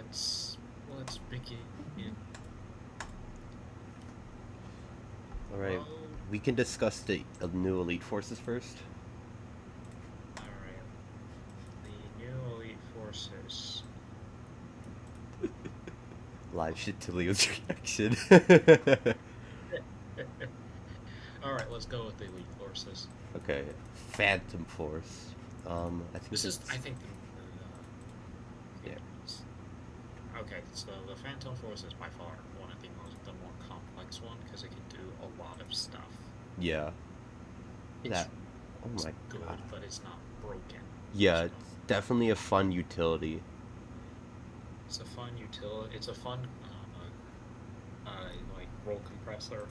let's begin. Alright, Well, we can discuss the new Elite Forces first. all right. The new elite forces. Live shit to Leo's reaction. All right, let's go with the elite forces. Okay, Phantom Force. I think This is, I it's think, yeah. okay. So the Phantom Force is by far one of the more complex one because it can do a lot of stuff. Yeah. It's, That. Oh it's my good, god. but it's not broken. Yeah, So it's definitely a fun utility. it's a fun utility. It's a fun, like roll compressor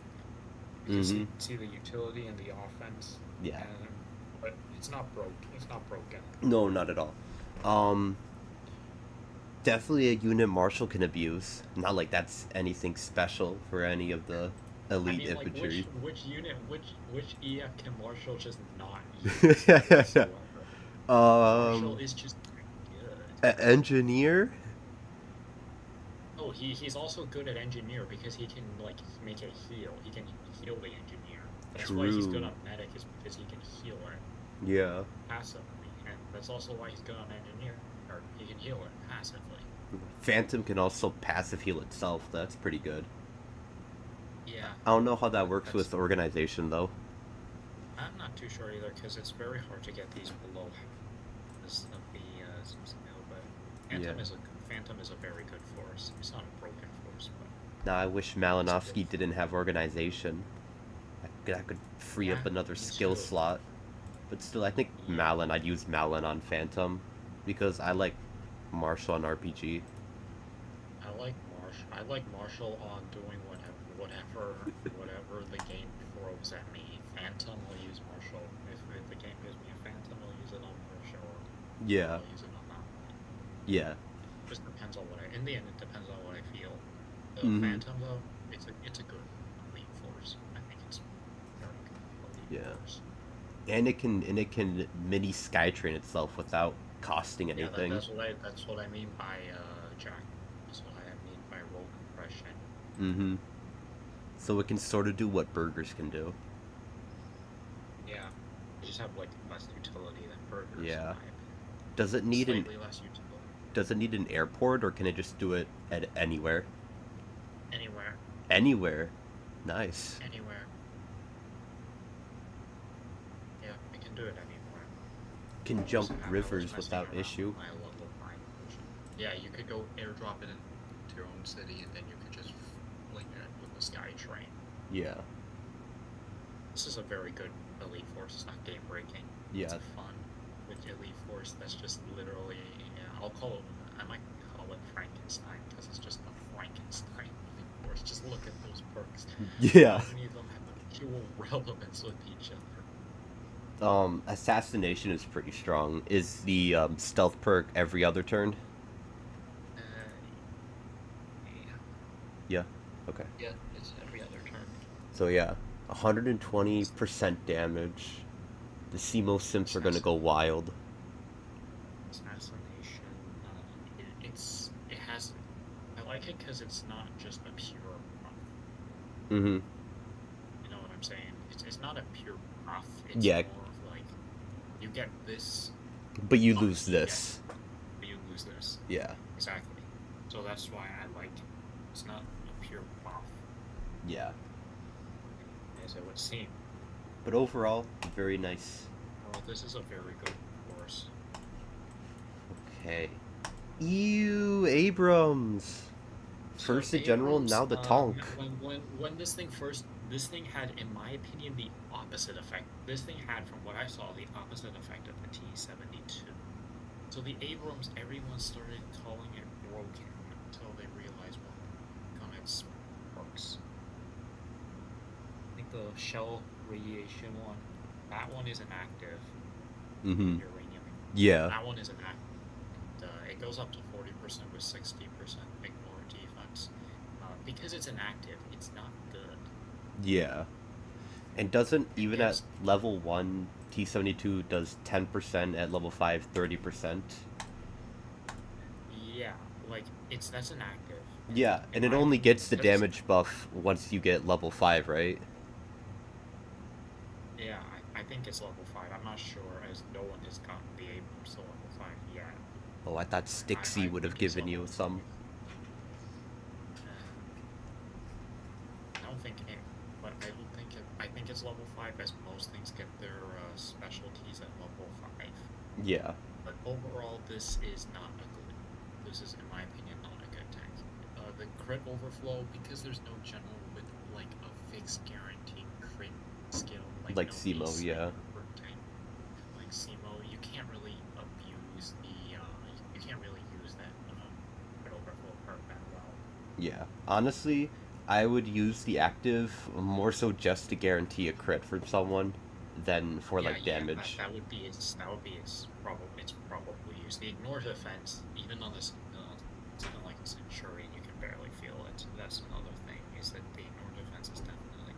because Mm-hmm. you see the utility and the offense, Yeah. and but it's not broke. It's not broken. No, not at all. Um, Definitely a unit Marshall can abuse. Not like that's anything special for any of the I elite mean, like infantry. which unit, which EF can Marshall just not use whatsoever? Marshall um, is just good. Engineer. Oh, he's also good at engineer because he can like make it heal. He can heal the engineer. That's why he's good True. on medic is because he can heal it Yeah. passively, and that's also why he's good on engineer. Or he can heal it passively. Phantom can also passive heal itself. That's pretty good. Yeah, I don't know how that works that's. with organization though. I'm not too sure either because it's very hard to get these below this of the Zimzino, but Yeah. Phantom is a very good force. It's not a broken force, but Now I wish it's a good. Malinowski didn't have organization. That could free Yeah, up another me skill too. slot. But still, I think Yeah, Malin. I'd use Malin on Phantom because I like Marshall on RPG. I like Marshall on doing whatever the game throws at me. Phantom will use Marshall. If the game gives me a Phantom, I'll use it on Marshall. Or Yeah, I'll use it on that one. yeah. Just depends on what I. In the end, it depends on what I feel. The Mm-hmm. Phantom though, it's a good elite force. I think it's very good elite Yeah. force. And it can mini Skytrain itself without costing Yeah, anything. that's what I mean by Jack. That's what I mean by roll compression. Mm-hmm. So it can sort of do what burgers can do. Yeah, they just have like less utility than burgers, in Yeah. my opinion. Does it need an Slightly less utility. Does it need an airport or can it just do it at anywhere? Anywhere, Anywhere. Nice. anywhere. Yeah, I can do it anywhere. Can Just jump I was rivers messing without around with issue. my level 9 version. Yeah, you could go airdrop it into your own city, and then you could just fling it with the sky train. Yeah. This is a very good elite force. It's not game breaking. It's Yeah. a fun with elite force. That's just literally. Yeah, I might call it Frankenstein because it's just a Frankenstein elite force. Just look at those perks. Yeah. How many of them have actual relevance with each other? Assassination is pretty strong. Is the stealth perk every other turn? Uh, yeah, Yeah. Okay. yeah, it's every other turn. So yeah, 120% damage. The CMO simps are gonna go wild. Assassination. It has. I like it because it's not just a pure buff. Mm-hmm. You know what I'm saying? It's not a pure buff. It's Yeah, more of like you get this but you buff, lose this. but you lose this. Yeah. Exactly. So that's why I like it. It's not a pure buff, Yeah. as it would seem. But overall, very nice. Well, this is a very good course. Okay. Ew, Abrams. So First the general, Abrams, now the tonk. when this thing had, in my opinion, the opposite effect. This thing had, from what I saw, the opposite effect of the T72. So the Abrams, everyone started calling it broken until they realized what Gunnett's works. I think the shell radiation one, that one is inactive. Mm-hmm. Uranium. Yeah. That one is inactive. It goes up to 40% with 60% ignore defense. Because it's inactive, it's not good. Yeah. And doesn't It even at gives, level 1, T72 does 10%, at level 5, 30%. yeah, like that's an active. Yeah, In and it my only opinion, gets the there's damage buff once you get level 5, right? yeah, I think it's level 5. I'm not sure as no one has gotten the Abrams to level 5 yet. Oh, I thought I Stixie would have think it's given level you some. 5. I don't think it, but I don't think it. I think it's level 5 as most things get their specialties at level 5. Yeah. But overall, this is not a good. This is, in my opinion, not a good tank. The crit overflow, because there's no general with like a fixed guaranteed crit skill, like Like no Simo, ace yeah. sniper per tank. Like Simo, you can't really abuse the. You can't really use that crit overflow perk that well. Yeah. Honestly, I would use the active more so just to guarantee a crit from someone than for Yeah, like yeah, damage. that would be its probably used. The ignore defense, even on this, something like a Centurion, you can barely feel it. That's another thing, is that the ignore defense is definitely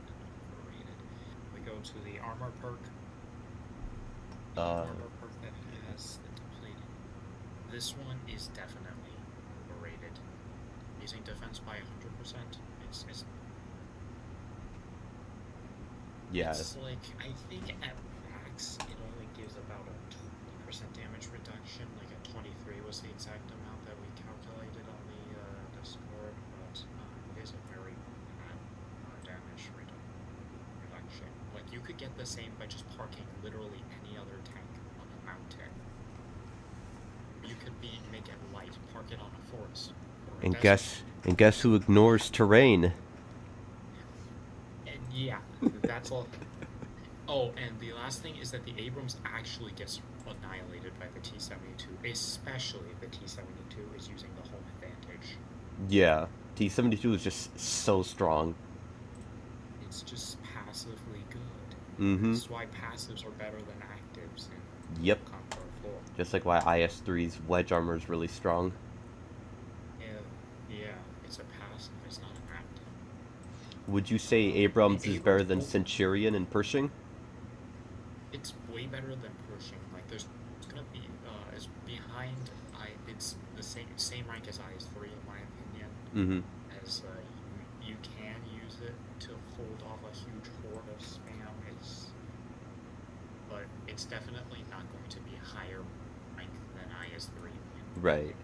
overrated. We go to the armor perk. The Uh, armor perk that has the depleted. This one is definitely overrated. Using defense by 100%, yeah. it's like, I think at max, it only gives about a 20% damage reduction. Like a 23 was the exact amount that we calculated on the Discord, but it is a very bad damage reduction. Like, you could get the same by just parking literally any other tank on a mountain. You could make it light, park it on a forest or a And desert. guess who ignores terrain? And yeah, that's all. Oh, and the last thing is that the Abrams actually gets annihilated by the T72, especially if the T72 is using the home advantage. Yeah. T72 is just so strong. It's just passively good. Mm-hmm. This is why passives are better than actives in Yep. Conqueror 4. Just like why IS-3's wedge armor is really strong. Yeah, it's a passive, it's not an active. Would you say Abrams is better than Centurion in Pershing? It's way better than Pershing. Like, it's gonna be as behind. It's the same rank as IS3 in my opinion. Mm-hmm. As you can use it to hold off a huge horde of spam. But it's definitely not going to be higher rank than IS3 in my Right. opinion.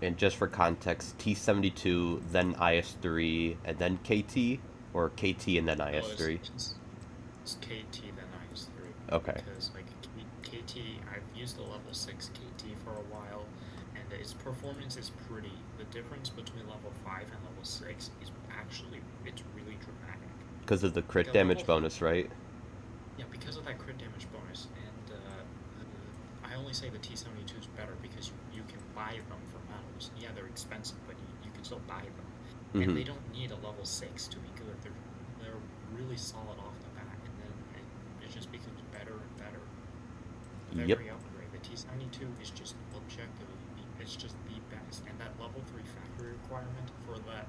And just for context, T72, then IS3, and then KT, or KT and then IS3. It's KT then IS3. Okay. Because like KT, I've used the level 6 KT for a while, and its performance is pretty. The difference between level 5 and level 6 is actually, it's really dramatic. Because of the crit Like damage bonus, right? Yeah, because of that crit damage bonus, and I only say the T72 is better because you can buy them for metals. Yeah, they're expensive, but you can still buy them. Mm-hmm. And they don't need a level 6 to be good. They're really solid off the bat, and then it just becomes better and better with every upgrade. The T72 is just objectively, it's just the best. And that level 3 factory requirement for that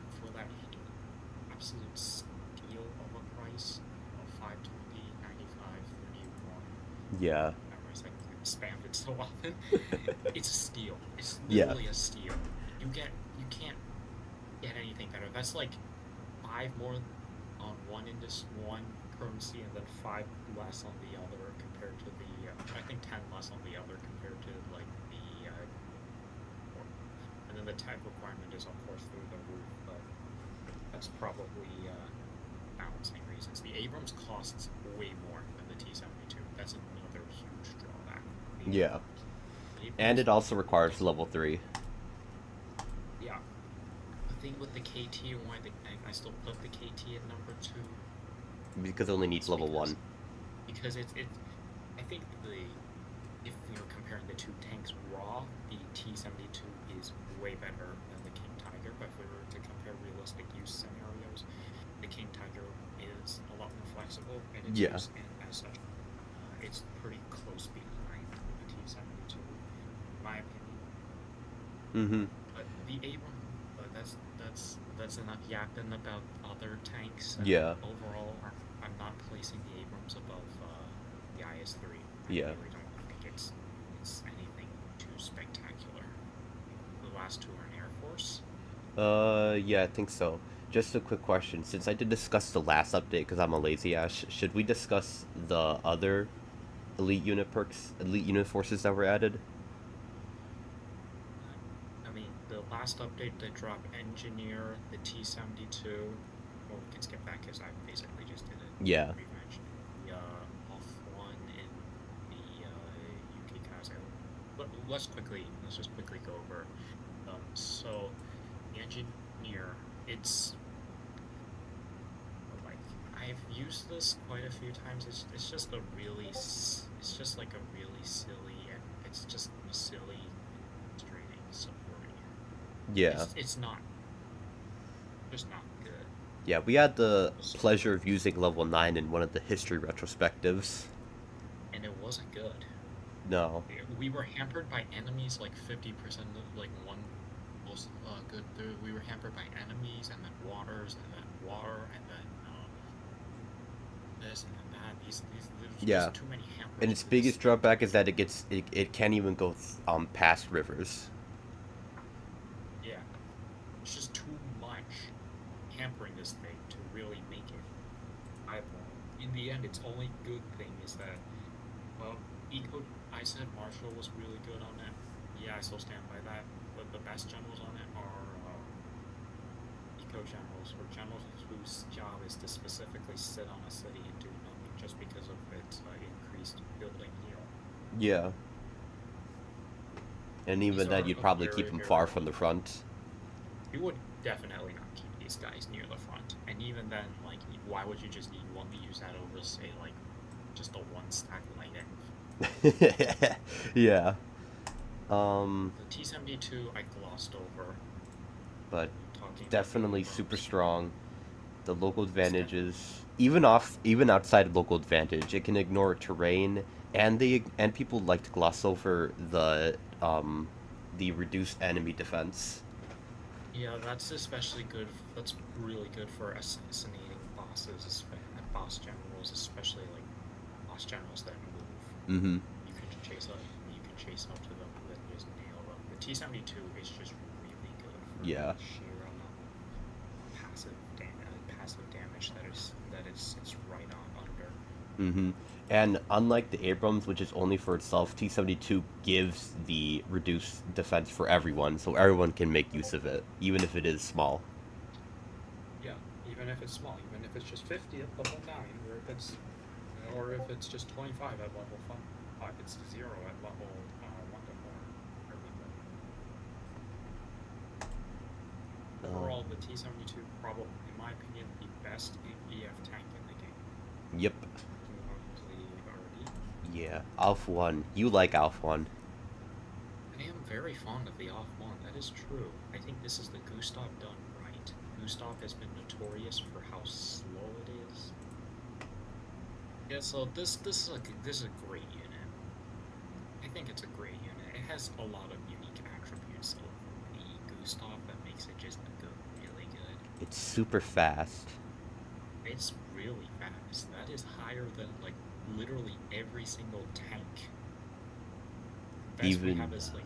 absolute steal of a price of 520, 95, 31. Yeah. I spammed it so often. It's a steal. It's literally a steal. You can't get anything better. That's like 5 more on one currency and then 5 less on the other compared to the. I think 10 less on the other compared to like the. And then the tech requirement is of course through the roof, but that's probably balancing reasons. The Abrams costs way more than the T72. That's another huge drawback. Yeah. And it also requires level 3. Yeah. The thing with the KT, why I still put the KT at number 2. Because it only needs level 1. Because I think if we were comparing the two tanks raw, the T72 is way better than the King Tiger, but if we were to compare realistic use scenarios, the King Tiger is a lot more flexible in its use, and as such, it's pretty close behind the T72, in my opinion. Mm-hmm. But the Abrams, that's enough yapping about other tanks. Overall, I'm not placing the Abrams above the IS-3. I really don't think it's anything too spectacular. the last two are in Air Force. Yeah, I think so. Just a quick question. Since I did discuss the last update because I'm a lazy ass, should we discuss the other elite unit perks, elite unit forces that were added? I mean, the last update they dropped Engineer, the T72. Well, we can skip that because I basically just did it. Yeah. Revenge. The off one in the UK Kazo. But let's just quickly go over. So the Engineer, it's like I've used this quite a few times. It's just a really it's just like a really silly and it's just silly frustrating support. Yeah. It's not just not good. Yeah, we had the pleasure of using level 9 in one of the history retrospectives. And it wasn't good. No. We were hampered by enemies like 50% of like one most good. We were hampered by enemies and then waters and then water and then this and then that. There's Yeah. just too many hampers. And its to biggest this. drawback is that it can't even go past rivers. Yeah, it's just too much hampering this thing to really make it viable. In the end, its only good thing is that, well, I said Marshall was really good on it. Yeah, I still stand by that. But the best generals on it are eco generals, or generals whose job is to specifically sit on a city and do nothing just because of its increased building heal. Yeah. And even These then, are you'd a probably very, keep them very far from the front. You would definitely not keep these guys near the front. And even then, like, why would you just want to use that over, say, like, just a one-stack light env? Yeah. The T72 I glossed over. But Talking definitely about the super Abrams. strong. The local advantages, even outside of local advantage, it can ignore terrain, and people like to gloss over the reduced enemy defense. Yeah, that's especially good. That's really good for assassinating bosses, boss generals, especially like boss generals that move. Mm-hmm. You can chase up. You can chase up to them and then just nail them. The T72 is just really good for Yeah. sheer amount of passive damage that it's right on under. Mm-hmm. And unlike the Abrams, which is only for itself, T72 gives the reduced defense for everyone, so everyone can make use of it, even if it is small. Yeah, even if it's small, even if it's just 50 at level 9, or if it's just 25 at level 5, it's 0 at level 1 to 4. Overall, the T72 probably, in my opinion, the best APF tank in the game. Yep. Yeah. Alpha 1. You like Alpha 1. I am very fond of the Off 1, that is true. I think this is the Gustav done right. Gustav has been notorious for how slow it is. Yeah, so this is a great unit. I think it's a great unit. It has a lot of unique attributes of the Gustav that makes it just really good. It's super fast. It's really fast. That is higher than like literally every single tank. Best we have is like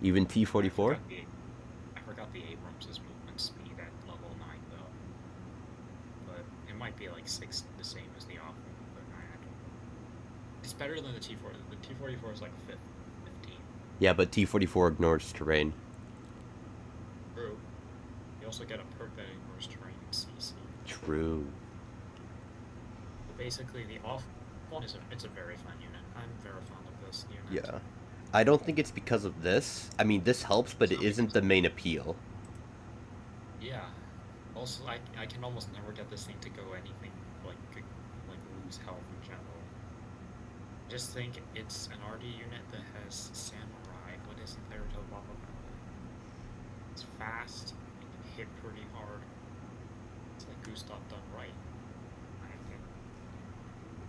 even T44. I forgot the Abrams' movement speed at level 9 though, but it might be like 6, the same as the off one, but I don't know. It's better than the T4. The T44 is like 15. Yeah, but T44 ignores terrain. True. You also get a perk that ignores terrain in CC. True. Basically, the off one it's a very fun unit. I'm very fond of this unit. Yeah. I don't think it's because of this. I mean, this helps, but it isn't the main appeal. Yeah. Also, I can almost never get this thing to go anything like lose health in general. Just think it's an RD unit that has Samurai. What isn't there to love about it? It's fast. It can hit pretty hard. It's like Gustav done right.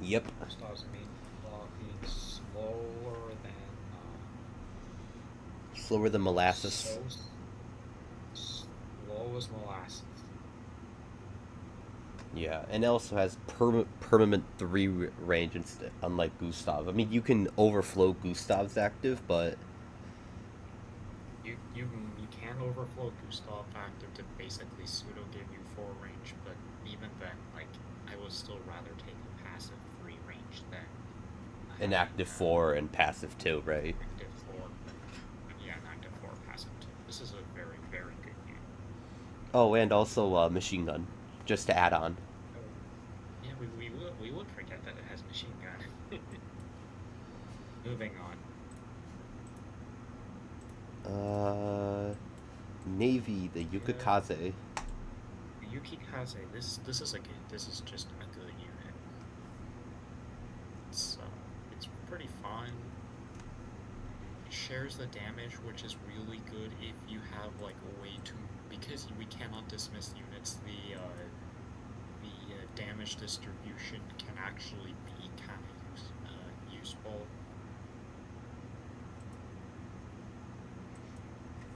Yep. Gustav's main flaw being slower than molasses. Slow as molasses. Yeah, and it also has permanent 3 range instead, unlike Gustav. I mean, you can overflow Gustav's active, but you you can overflow Gustav factor to basically pseudo give you 4 range, but even then, like, I would still rather take a passive 3 range than An active 4 and passive 2, right? active 4. Yeah, an active 4, passive 2. This is a very, very good game. Oh, and also machine gun, just to add on. Yeah, we would forget that it has machine gun. Moving on. Navy, the Yukikaze. Yukikaze, this is just a good unit. It's pretty fun. It shares the damage, which is really good if you have like a way to, because we cannot dismiss units. The damage distribution can actually be kind of useful.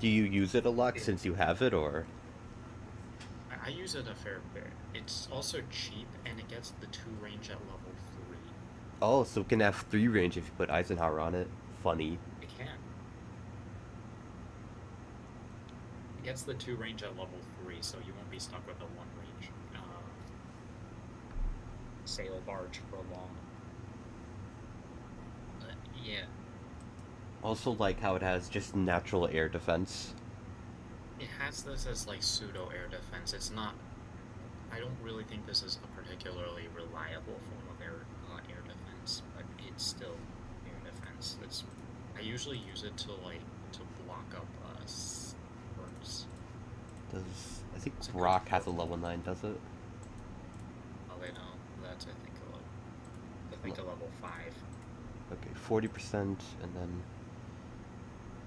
Do you use it a lot since you have it, or? I use it a fair bit. It's also cheap, and it gets the 2 range at level 3. Oh, so it can have 3 range if you put Eisenhower on it. Funny. It can. It gets the 2 range at level 3, so you won't be stuck with a 1 range sail barge for long. But yeah. Also like how it has just natural air defense. It has this as like pseudo air defense. It's not. I don't really think this is a particularly reliable form of air defense, but it's still air defense. I usually use it to block up birds. I think Rock has a level 9, does it? Oh, they know. That's a level 5. Okay, 40%, and then.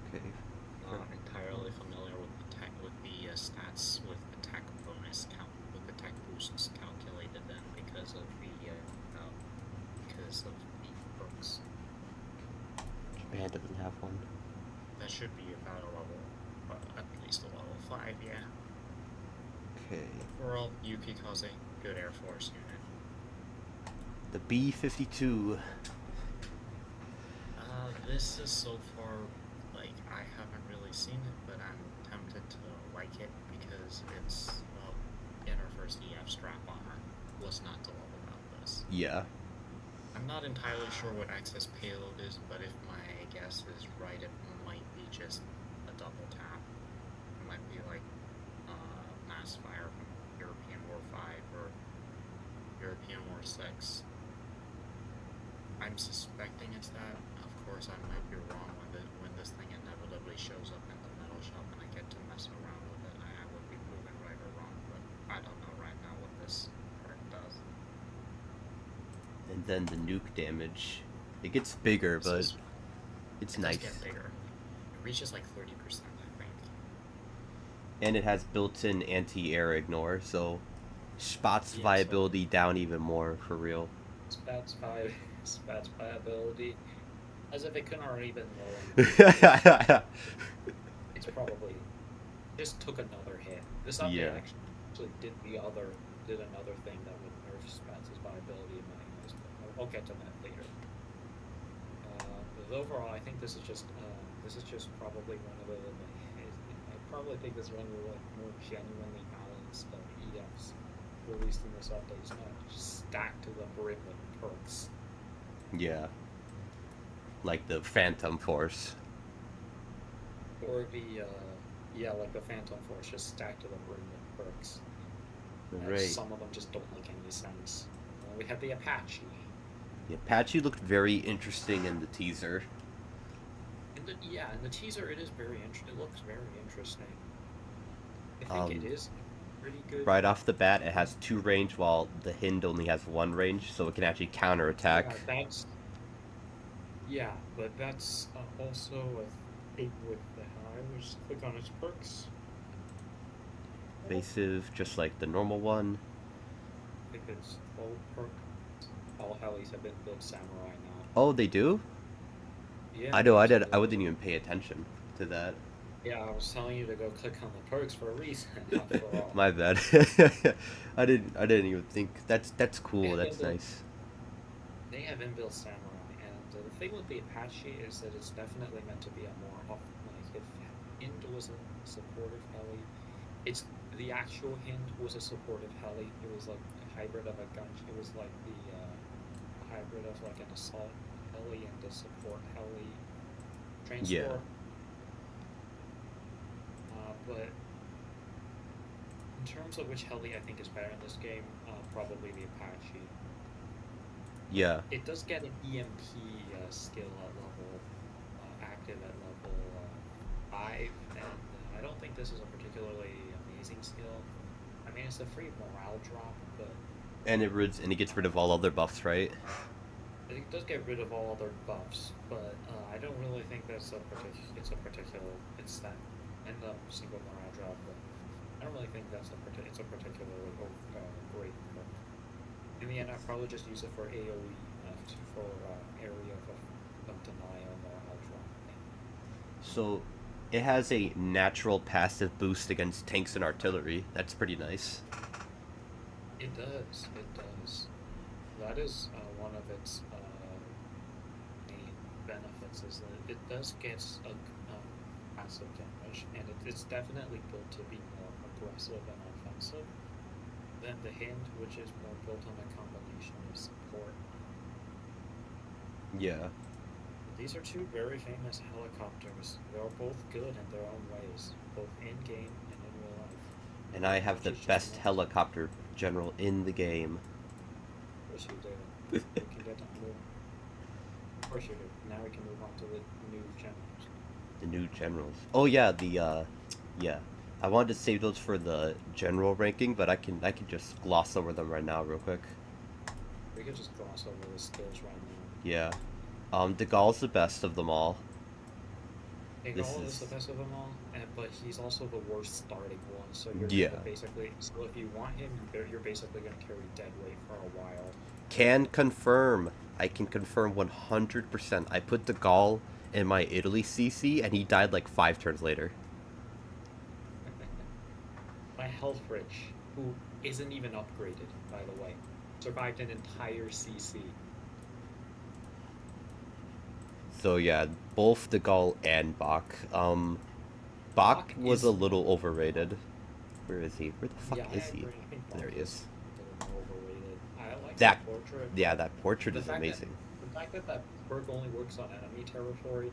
Okay. Not entirely familiar with the stats with attack bonus count, with attack boosts calculated then because of the perks. Japan doesn't have one. That should be about a level, at least a level 5, yeah. Okay. Overall, Yukikaze, good Air Force unit. The B-52. This is so far, like, I haven't really seen it, but I'm tempted to like it because it's, well, inner first EF strap armor. What's not to love about this? Yeah. I'm not entirely sure what access payload is, but if my guess is right, it might be just a double tap. It might be like mass fire from European War 5 or European War 6. I'm suspecting it's that. Of course, I might be wrong when this thing inevitably shows up in the metal shop and I get to mess around with it. I would be proven right or wrong, but I don't know right now what this part does. And then the nuke damage. It gets bigger, but it's nice. It does get bigger. It reaches like 30%, I think. And it has built-in anti-air ignore, so Spot's viability down even more, for real. Spat's viability, as if it couldn't already been lower. It's probably just took another hit. This update actually did another thing that would nerf Spat's viability in my eyes, but I'll get to that later. But overall, I think this is just probably one of the. I probably think this is one of the more genuinely balanced EFs released in this update. It's not just stacked to the brim with perks. Yeah. Like the Phantom Force. Or like the Phantom Force, just stacked to the brim with perks. Right. Some of them just don't make any sense. We have the Apache. The Apache looked very interesting in the teaser. In the teaser it is very interesting. It looks very interesting. I think it is pretty good. Right off the bat, it has 2 range, while the Hind only has 1 range, so it can actually counterattack. But that's also a thing with the high. Just click on its perks. Evasive, just like the normal one. I think it's full perk. All helis have been built samurai now. Oh, they do? Yeah. I know. I wouldn't even pay attention to that. Yeah, I was telling you to go click on the perks for a reason, not for all. My bad. I didn't even think. That's cool. That's nice. They have inbuilt samurai, and the thing with the Apache is that it's definitely meant to be a more Hind was a supportive heli. It's the actual Hind was a supportive heli. It was like a hybrid of a gun. It was like the hybrid of like an assault heli and a support heli Yeah. transport. But in terms of which heli I think is better in this game, probably the Apache. Yeah. It does get an EMP skill at level active at level 5, and I don't think this is a particularly amazing skill. I mean, it's a free morale drop, but And it gets rid of all other buffs, right? it does get rid of all other buffs. But I don't really think that's it's that and the single morale drop. But I don't really think it's a particularly great perk. In the end, I'd probably just use it for AoE for area of denial morale drop. So it has a natural passive boost against tanks and artillery. That's pretty nice. It does. It does. That is one of its main benefits is that it does get a passive damage, and it's definitely built to be more aggressive and offensive than the Hind, which is more built on a combination of support. Yeah. These are two very famous helicopters. They are both good in their own ways, both in game and in real life. And I have the Which is just best nice. helicopter general in the game. Of course you do. We can get on move. Of course you do. Now we can move on to the new generals. The new generals. Oh yeah, yeah. I wanted to save those for the general ranking, but I can just gloss over them right now real quick. We could just gloss over the skills right now. Yeah. De Gaulle's the best of them all. Igor is the best of them all, but he's also the worst starting one. So you're Yeah. gonna basically. So if you want him, you're basically gonna carry dead weight for a while. Can confirm. I can confirm 100%. I put De Gaulle in my Italy CC, and he died like 5 turns later. My Healthrich, who isn't even upgraded, by the way, survived an entire CC. So yeah, both De Gaulle and Bach. Bach was is a little overrated. Where is he? Where the fuck Yeah, I is he? agree. I think There Bach he is is. a little overrated. I like That- the portrait. Yeah, that portrait The is fact that- amazing. The fact that that perk only works on enemy territory.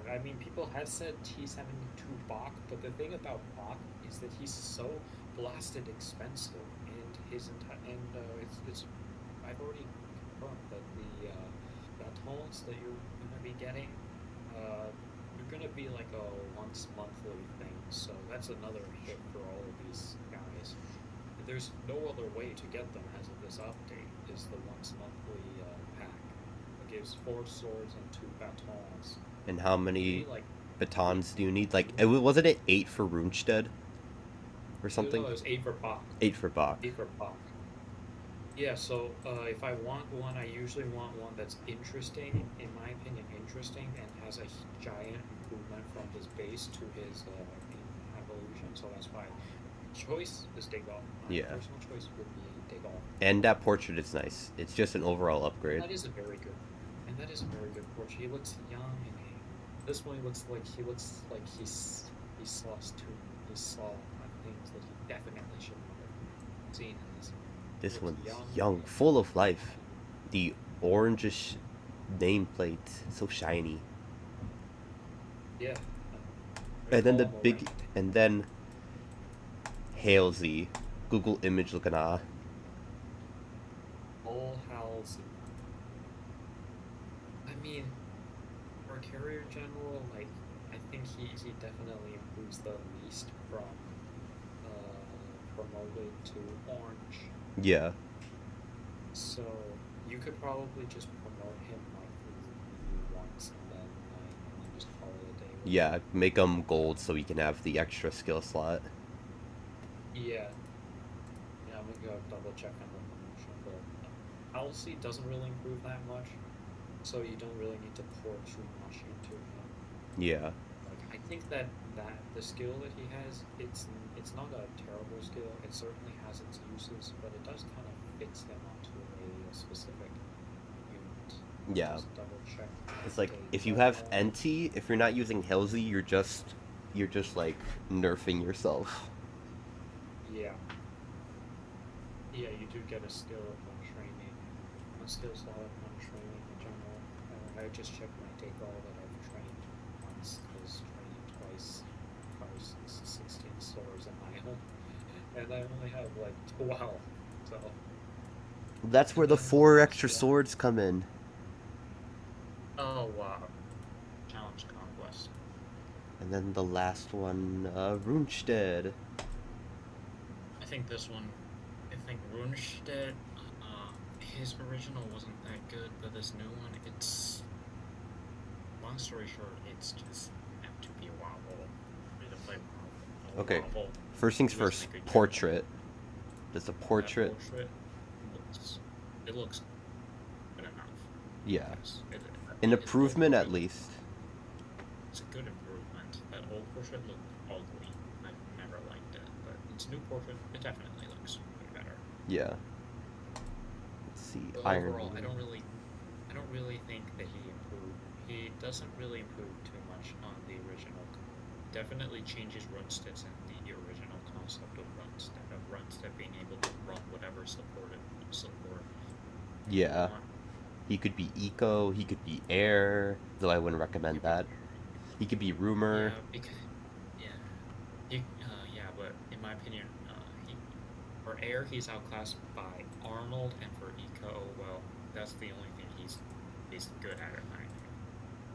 I mean, people have said T72 Bach, but the thing about Bach is that he's so blasted expensive, and it's I've already confirmed that the batons that you're gonna be getting, you're gonna be like a once monthly thing. So that's another hit for all of these guys. There's no other way to get them as of this update. Is the once monthly pack. It gives 4 swords and 2 batons. And how You many need, like, batons do you need? Like, wasn't it 8 for Runstead? Or something? No, it was 8 for Bach. 8 for Bach. 8 for Bach. Yeah, so if I want one, I usually want one that's interesting, in my opinion, interesting, and has a giant improvement from his base to his evolution. So that's why choice is Degol. My Yeah. personal choice would be Degol. And that portrait is nice. It's just an overall upgrade. That is a very good, portrait. He looks young, and this one looks like he saw things that he definitely should have seen in this. This Looks one's young, full of life. The orangish nameplate, so shiny. Yeah. And then the Moron. big, and then Halsey, Google image looking All Halsey. I mean, for carrier general, like, I think he definitely improves the least from promoted to orange. Yeah. So you could probably just promote him like maybe once and then just call it a day. Yeah, make them gold so we can have the extra skill slot. Yeah. Yeah, I'm gonna go double check on the promotion, but Halsey doesn't really improve that much, so you don't really need to pour too much into him. Yeah. Like, I think that the skill that he has, it's not a terrible skill. It certainly has its uses, but it does kind of fix him onto a specific unit. Yeah. Just double check. It's like, Okay, if you but, have NT, if you're not using Halsey, you're just you're just like nerfing yourself. Yeah. Yeah, you do get a skill upon training. A skill slot upon training in general. I just checked my take all that I've trained once, because training twice covers 16 stores in my home. And I only have like 12. So, That's where and the then the 4 last extra one. swords come in. Oh, wow. Challenge Conquest. And then the last one, Runestead. I think this one, I think Runestedt, his original wasn't that good, but this new one, it's, long story short, it's just M2P Wobble. Free to play Okay, Wobble. first things It was first, like a good portrait. There's a That portrait. portrait looks good enough. Yeah. It An old improvement at portrait, least. it's a good improvement. That old portrait looked ugly. I've never liked it, but its new portrait, it definitely looks way better. Yeah. Let's see, But Iron overall, Man. I don't really think that he improved. He doesn't really improve too much on the original. Definitely changes Runstead's and the original concept of Runstead being able to run whatever support you Yeah. want. He could be eco, he could be air, though I wouldn't recommend Could be that. He could be rumor. Yeah, because yeah, yeah, but in my opinion, for air he's outclassed by Arnold, and for eco, well, that's the only thing he's good at in my opinion.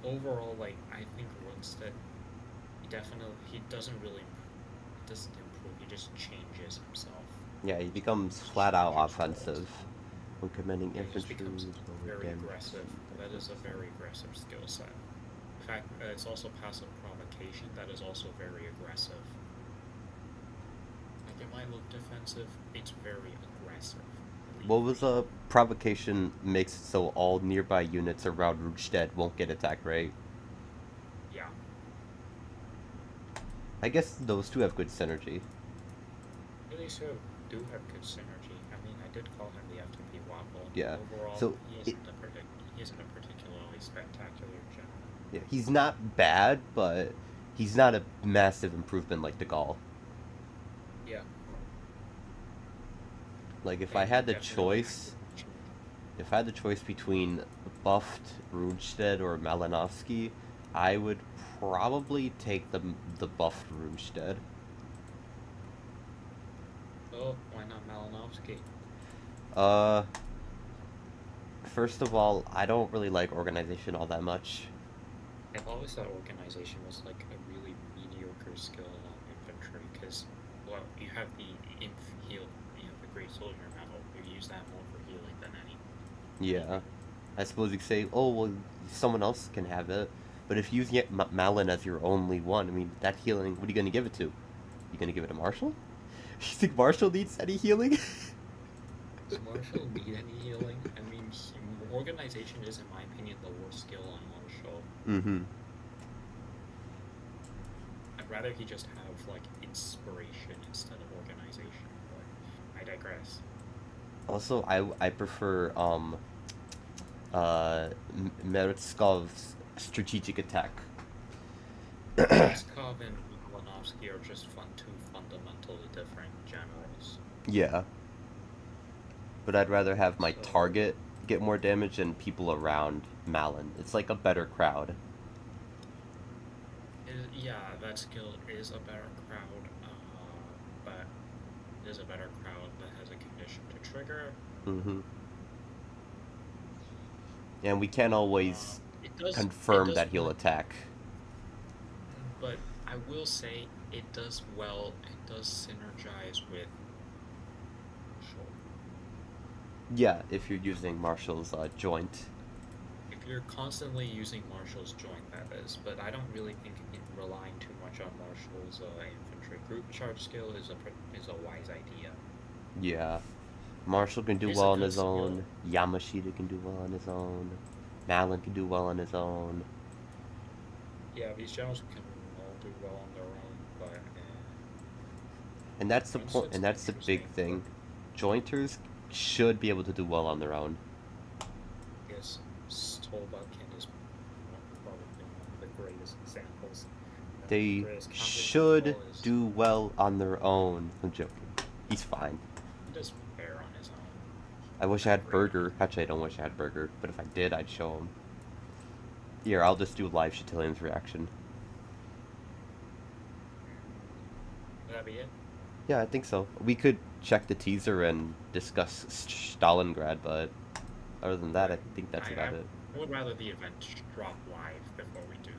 Overall, like I think Runstead, he doesn't improve. He just changes himself. Yeah, he becomes He flat out changes roles. offensive. When commanding Yeah, he just infantry, becomes lower very damage. aggressive. That is a very aggressive skill set. In fact, it's also passive provocation. That is also very aggressive. Like it might look defensive, it's very aggressive. What was a provocation makes it so all nearby units around Rudstedt won't get attacked, right? Yeah. I guess those two have good synergy. Really so do have good synergy. I mean, I did call him the FTP Waffle. Yeah. Overall, So he isn't a particularly spectacular general. yeah, he's not bad, but he's not a massive improvement like the Gaul. Yeah. Like if And I he had the definitely choice, if I had the choice between buffed Runestedt or Malinovsky, I would probably take the buffed Runestedt. Oh, why not Malinovsky? Uh, First of all, I don't really like organization all that much. I've always thought organization was like a really mediocre skill on infantry because, well, you have the heal, the Great Soldier Medal. You use that more for healing than any. Yeah, I suppose you could say, oh well, someone else can have it, but if you get Malin as your only one, I mean, that healing, what are you gonna give it to? You gonna give it to Marshall? You think Marshall needs any healing? Does Marshall need any healing? I mean, organization is, in my opinion, the worst skill on Marshall. Mm-hmm. I'd rather he just have like inspiration instead of organization, but I digress. Also, I prefer Meretskov's strategic attack. Skov and Malinovsky are just two fundamentally different generals. Yeah, but I'd rather have my So, target get more damage than people around Malin. It's like a better crowd. yeah, that skill is a better crowd, but it is a better crowd that has a condition to trigger. Mm-hmm. And we can't always It confirm does that he'll well, attack. but I will say it does well. It does synergize with Marshall. Yeah, if you're using Marshall's joint. If you're constantly using Marshall's joint, that is. But I don't really think relying too much on Marshall's infantry group charge skill is a wise idea. Yeah. Marshall can do It's a well on good his own. skill. Yamashita can do well on his own. Malin can do well on his own. Yeah, these generals can all do well on their own, but And that's the once point. it's And that's the big interesting. thing. Jointers should be able to do well on their own. Yes, Stolbucken is probably one of the greatest examples. They Chris, conflict should control is do well on their own. I'm joking. He's fine. he does fair on his own. I wish I had Burger. Actually, I don't wish I had Burger, but if I did, I'd show him. Here, I'll just do a live Chatillian's reaction. Would that be it? Yeah, I think so. We could check the teaser and discuss Stalingrad, but other than that, I think that's about it. I would rather the event drop live before we do